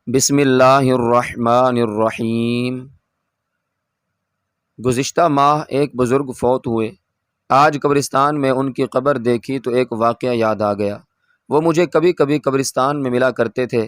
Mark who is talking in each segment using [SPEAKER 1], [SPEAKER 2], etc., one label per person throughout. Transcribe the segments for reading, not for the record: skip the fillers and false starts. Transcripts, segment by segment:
[SPEAKER 1] بسم اللہ الرحمن الرحیم۔ گزشتہ ماہ ایک بزرگ فوت ہوئے۔ آج قبرستان میں ان کی قبر دیکھی تو ایک واقعہ یاد آ گیا۔ وہ مجھے کبھی کبھی قبرستان میں ملا کرتے تھے۔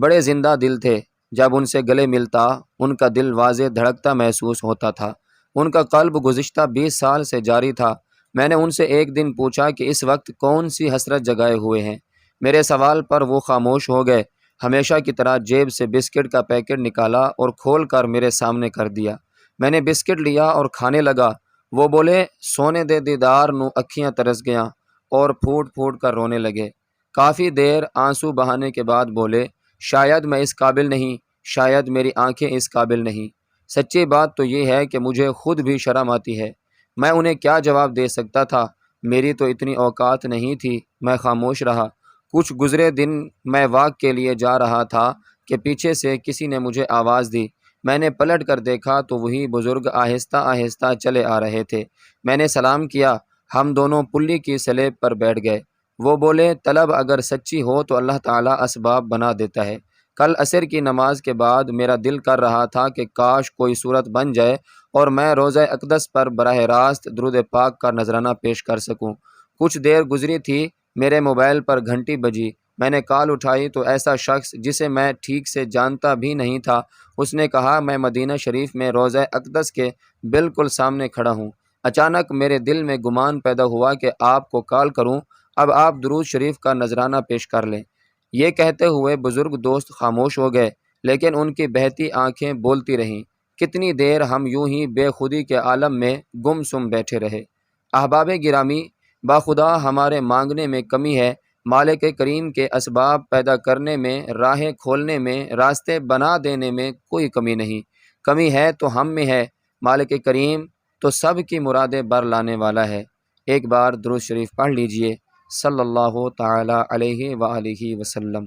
[SPEAKER 1] بڑے زندہ دل تھے۔ جب ان سے گلے ملتا ان کا دل واضح دھڑکتا محسوس ہوتا تھا۔ ان کا قلب گزشتہ 20 سال سے جاری تھا۔ میں نے ان سے ایک دن پوچھا کہ اس وقت کون سی حسرت جگائے ہوئے ہیں۔ میرے سوال پر وہ خاموش ہو گئے۔ ہمیشہ کی طرح جیب سے بسکٹ کا پیکٹ نکالا اور کھول کر میرے سامنے کر دیا۔ میں نے بسکٹ لیا اور کھانے لگا۔ وہ بولے، سونے دے دیدار نو اکھیاں ترس گیاں، اور پھوٹ پھوٹ کر رونے لگے۔ کافی دیر آنسو بہانے کے بعد بولے، شاید میں اس قابل نہیں، شاید میری آنکھیں اس قابل نہیں۔ سچی بات تو یہ ہے کہ مجھے خود بھی شرم آتی ہے۔ میں انہیں کیا جواب دے سکتا تھا؟ میری تو اتنی اوقات نہیں تھی۔ میں خاموش رہا۔ کچھ گزرے دن میں واک کے لیے جا رہا تھا کہ پیچھے سے کسی نے مجھے آواز دی۔ میں نے پلٹ کر دیکھا تو وہی بزرگ آہستہ آہستہ چلے آ رہے تھے۔ میں نے سلام کیا۔ ہم دونوں پلی کی سلیب پر بیٹھ گئے۔ وہ بولے، طلب اگر سچی ہو تو اللہ تعالیٰ اسباب بنا دیتا ہے۔ کل عصر کی نماز کے بعد میرا دل کر رہا تھا کہ کاش کوئی صورت بن جائے اور میں روضہ اقدس پر براہ راست درود پاک کا نذرانہ پیش کر سکوں۔ کچھ دیر گزری تھی، میرے موبائل پر گھنٹی بجی۔ میں نے کال اٹھائی تو ایسا شخص جسے میں ٹھیک سے جانتا بھی نہیں تھا، اس نے کہا، میں مدینہ شریف میں روضہ اقدس کے بالکل سامنے کھڑا ہوں۔ اچانک میرے دل میں گمان پیدا ہوا کہ آپ کو کال کروں۔ اب آپ درود شریف کا نذرانہ پیش کر لیں۔ یہ کہتے ہوئے بزرگ دوست خاموش ہو گئے، لیکن ان کی بہتی آنکھیں بولتی رہیں۔ کتنی دیر ہم یوں ہی بے خودی کے عالم میں گم سم بیٹھے رہے۔ احباب گرامی، باخدا ہمارے مانگنے میں کمی ہے، مالک کریم کے اسباب پیدا کرنے میں، راہیں کھولنے میں، راستے بنا دینے میں کوئی کمی نہیں۔ کمی ہے تو ہم میں ہے۔ مالک کریم تو سب کی مرادیں بر لانے والا ہے۔ ایک بار درود شریف پڑھ لیجئے۔ صلی اللہ تعالی علیہ وآلہ وسلم۔